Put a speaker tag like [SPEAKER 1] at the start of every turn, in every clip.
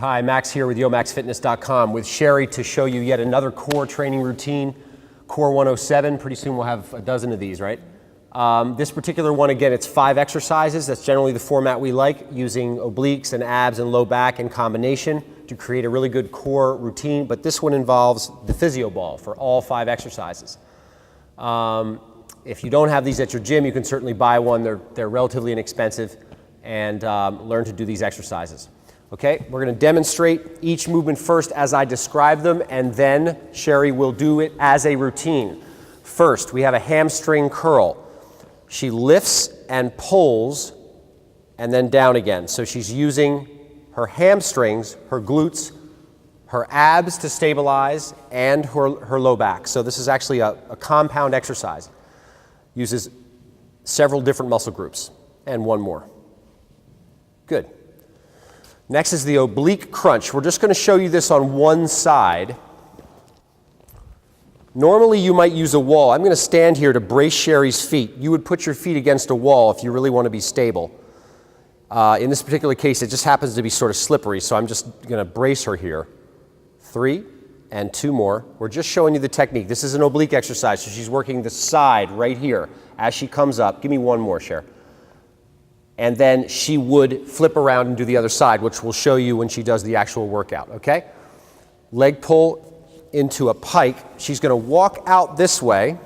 [SPEAKER 1] Hi, Max here with yomaxfitness.com with Sherry to show you yet another core training routine, Core 107. Pretty soon we'll have a dozen of these, right? This particular one, again, it's 5 exercises. That's generally the format we like, using obliques and abs and low back in combination to create a really good core routine. But this one involves the Physio Ball for all 5 exercises. If you don't have these at your gym, you can certainly buy one. They're relatively inexpensive, and learn to do these exercises. Okay, we're going to demonstrate each movement first as I describe them, and then Sherry will do it as a routine. First, we have a hamstring curl. She lifts and pulls and then down again. So she's using her hamstrings, her glutes, her abs to stabilize, and her low back. So this is actually a compound exercise. Uses several different muscle groups. And one more. Good. Next is the oblique crunch. We're just going to show you this on one side. Normally you might use a wall. I'm going to stand here to brace Sherry's feet. You would put your feet against a wall if you really want to be stable. In this particular case, it just happens to be sort of slippery, so I'm just going to brace her here. 3 and 2 more. We're just showing you the technique. This is an oblique exercise, so she's working the side right here as she comes up. Give me one more, Sher. And then she would flip around and do the other side, which we'll show you when she does the actual workout, okay? Leg pull into a pike. She's going to walk out this way,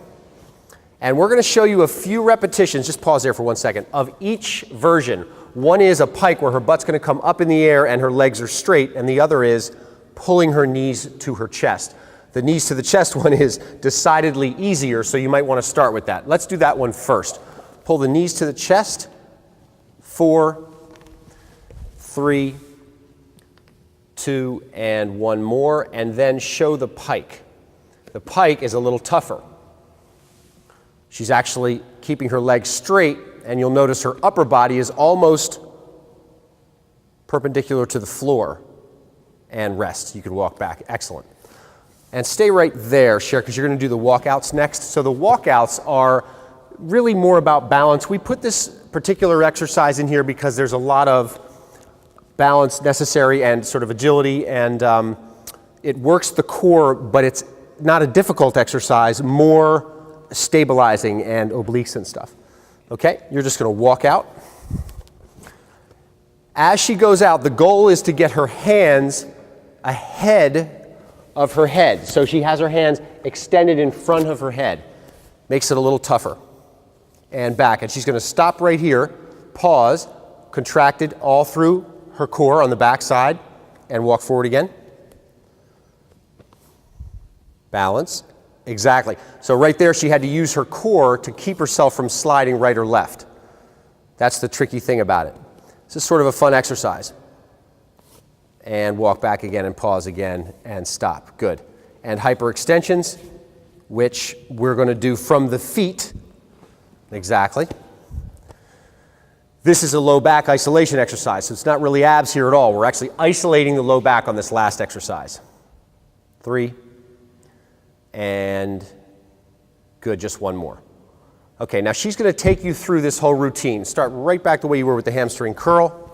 [SPEAKER 1] and we're going to show you a few repetitions, just pause there for 1 second, of each version. One is a pike where her butt's going to come up in the air and her legs are straight, and the other is pulling her knees to her chest. The knees to the chest one is decidedly easier, so you might want to start with that. Let's do that one first. Pull the knees to the chest. 4, 3, 2, and 1 more, and then show the pike. The pike is a little tougher. She's actually keeping her legs straight, and you'll notice her upper body is almost perpendicular to the floor. And rest. You can walk back. Excellent. And stay right there, Cher, because you're going to do the walkouts next. So the walkouts are really more about balance. We put this particular exercise in here because there's a lot of balance necessary and sort of agility, and it works the core, but it's not a difficult exercise, more stabilizing and obliques and stuff. Okay, you're just going to walk out. As she goes out, the goal is to get her hands ahead of her head. So she has her hands extended in front of her head. Makes it a little tougher. And back. And she's going to stop right here, pause, contracted all through her core on the back side, and walk forward again. Balance. Exactly. So right there she had to use her core to keep herself from sliding right or left. That's the tricky thing about it. This is sort of a fun exercise. And walk back again and pause again and stop. Good. And hyperextensions, which we're going to do from the feet. Exactly. This is a low back isolation exercise, so it's not really abs here at all. We're actually isolating the low back on this last exercise. 3. And good, just 1 more. Okay, now she's going to take you through this whole routine. Start right back the way you were with the hamstring curl.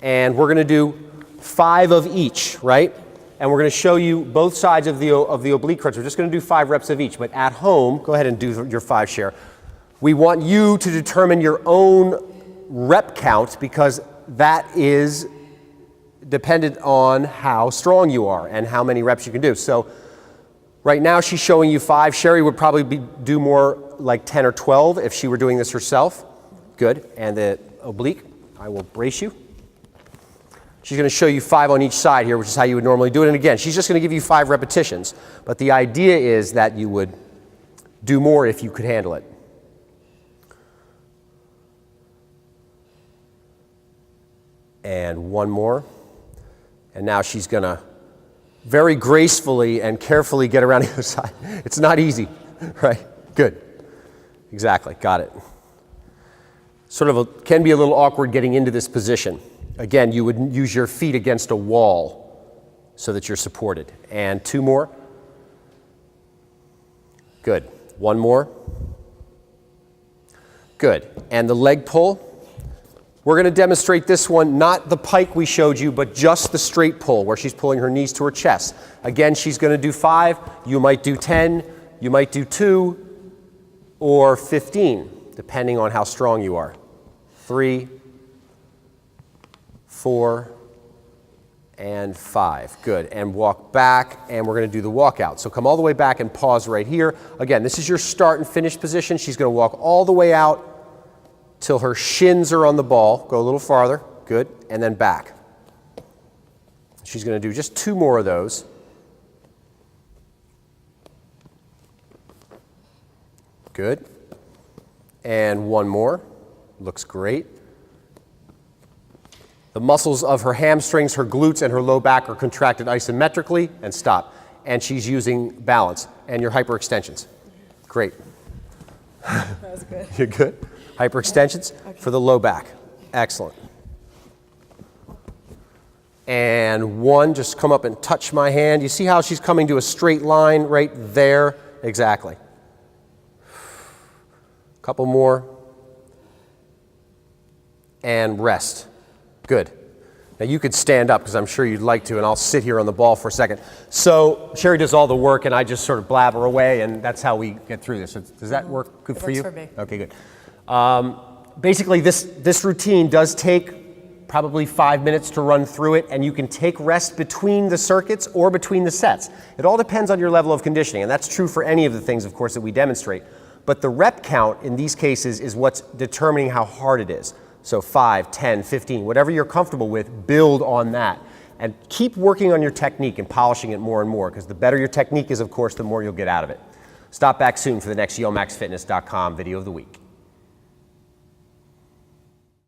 [SPEAKER 1] And we're going to do 5 of each, right? And we're going to show you both sides of the oblique crunch. We're just going to do 5 reps of each. But at home, go ahead and do your 5 share. We want you to determine your own rep count because that is dependent on how strong you are and how many reps you can do. So right now she's showing you 5. Sherry would probably do more like 10 or 12 if she were doing this herself. Good. And the oblique, I will brace you. She's going to show you 5 on each side here, which is how you would normally do it. And again, she's just going to give you 5 repetitions. But the idea is that you would do more if you could handle it. And 1 more. And now she's going to very gracefully and carefully get around the other side. It's not easy, right? Good. Exactly. Got it. Sort of can be a little awkward getting into this position. Again, you would use your feet against a wall so that you're supported. And 2 more. Good. 1 more. Good. And the leg pull. We're going to demonstrate this one, not the pike we showed you, but just the straight pull, where she's pulling her knees to her chest. Again, she's going to do 5. You might do 10. You might do 2 or 15, depending on how strong you are. 3, 4, and 5. Good. And walk back, and we're going to do the walkout. So come all the way back and pause right here. Again, this is your start and finish position. She's going to walk all the way out till her shins are on the ball. Go a little farther. Good. And then back. She's going to do just 2 more of those. Good. And 1 more. Looks great. The muscles of her hamstrings, her glutes, and her low back are contracted isometrically. And stop. And she's using balance. And your hyperextensions. Great.
[SPEAKER 2] That was good.
[SPEAKER 1] You're good? Hyperextensions for the low back. Excellent. And 1, just come up and touch my hand. You see how she's coming to a straight line right there? Exactly. Couple more. And rest. Good. Now you could stand up because I'm sure you'd like to, and I'll sit here on the ball for a second. So Sherry does all the work and I just sort of blabber away, and that's how we get through this. So does that work good for you?
[SPEAKER 2] It works for me.
[SPEAKER 1] Okay, good. Basically this routine does take probably 5 minutes to run through it, and you can take rest between the circuits or between the sets. It all depends on your level of conditioning, and that's true for any of the things, of course, that we demonstrate. But the rep count in these cases is what's determining how hard it is. So 5, 10, 15, whatever you're comfortable with, build on that. And keep working on your technique and polishing it more and more, because the better your technique is, of course, the more you'll get out of it. Stop back soon for the next YoMaxFitness.com video of the week.